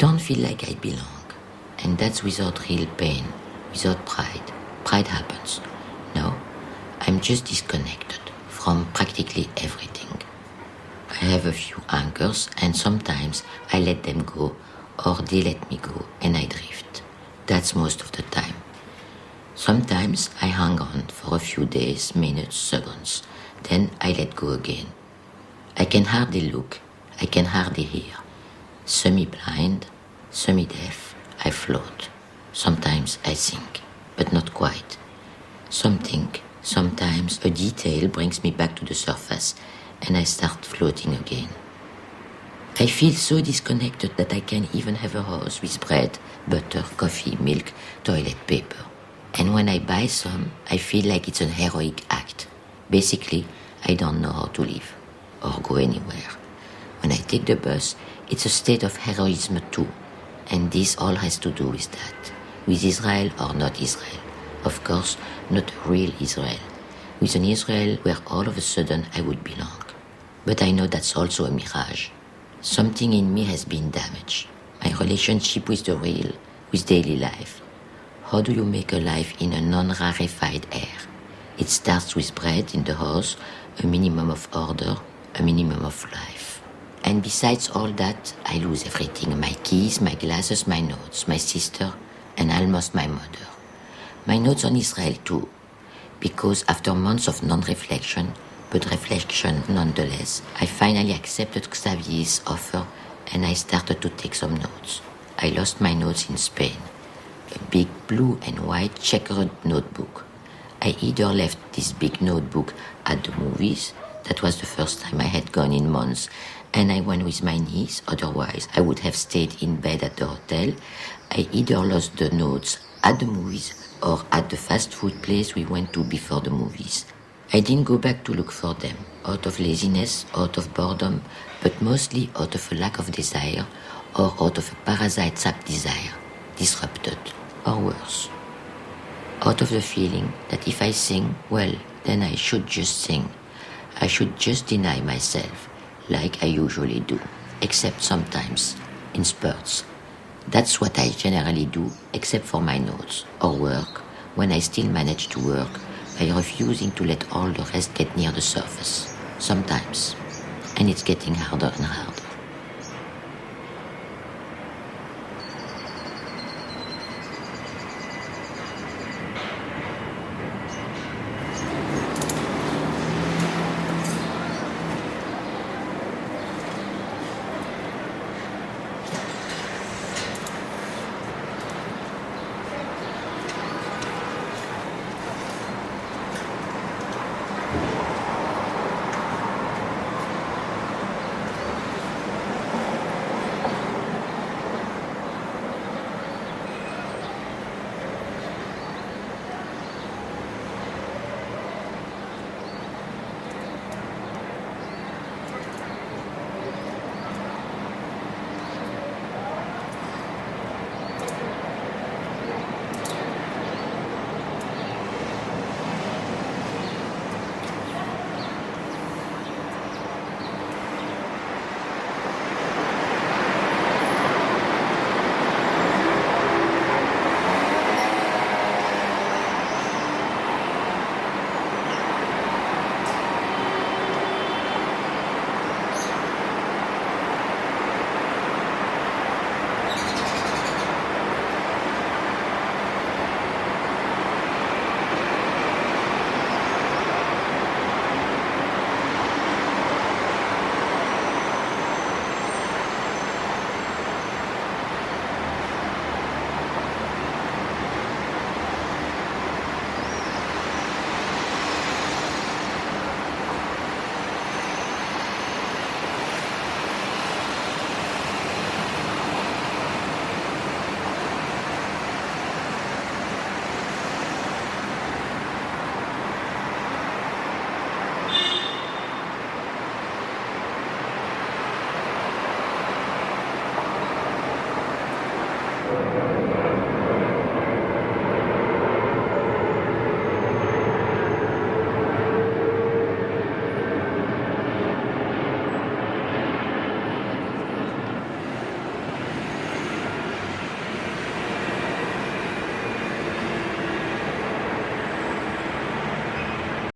don't feel like I belong. And that's without real pain, without pride. Pride happens. No, I'm just disconnected from practically everything. I have a few anchors, and sometimes I let them go, or they let me go, and I drift. That's most of the time. Sometimes I hang on for a few days, minutes, seconds. Then I let go again. I can hardly look. I can hardly hear. Semi-blind, semi-deaf, I float. Sometimes I sink, but not quite. Sometimes a detail brings me back to the surface, and I start floating again. I feel so disconnected that I can't even have a house with bread, butter, coffee, milk, toilet paper. And when I buy some, I feel like it's an heroic act. Basically, I don't know how to live or go anywhere. When I take the bus, it's a state of heroism too. And this all has to do with that. With Israel or not Israel. Of course, not real Israel. With an Israel where all of a sudden I would belong. But I know that's also a mirage. Something in me has been damaged. My relationship with the real, with daily life. How do you make a life in a non-rarefied air? It starts with bread in the house, a minimum of order, a minimum of life. And besides all that, I lose everything. My keys, my glasses, my notes, my sister, and almost my mother. My notes on Israel too. Because after months of non-reflection, but reflection nonetheless, I finally accepted Xavier's offer and I started to take some notes. I lost my notes in Spain. A big blue and white checkered notebook. I either left this big notebook at the movies, that was the first time I had gone in months, and I went with my niece, otherwise I would have stayed in bed at the hotel. I either lost the notes at the movies or at the fast food place we went to before the movies. I didn't go back to look for them, out of laziness, out of boredom, but mostly out of a lack of desire or out of a parasite sapped desire, disrupted, or worse. Out of the feeling that if I sing, well, then I should just sing. I should just deny myself, like I usually do, except sometimes, in spurts. That's what I generally do, except for my notes, or work, when I still manage to work, by refusing to let all the rest get near the surface. Sometimes. And it's getting harder and harder.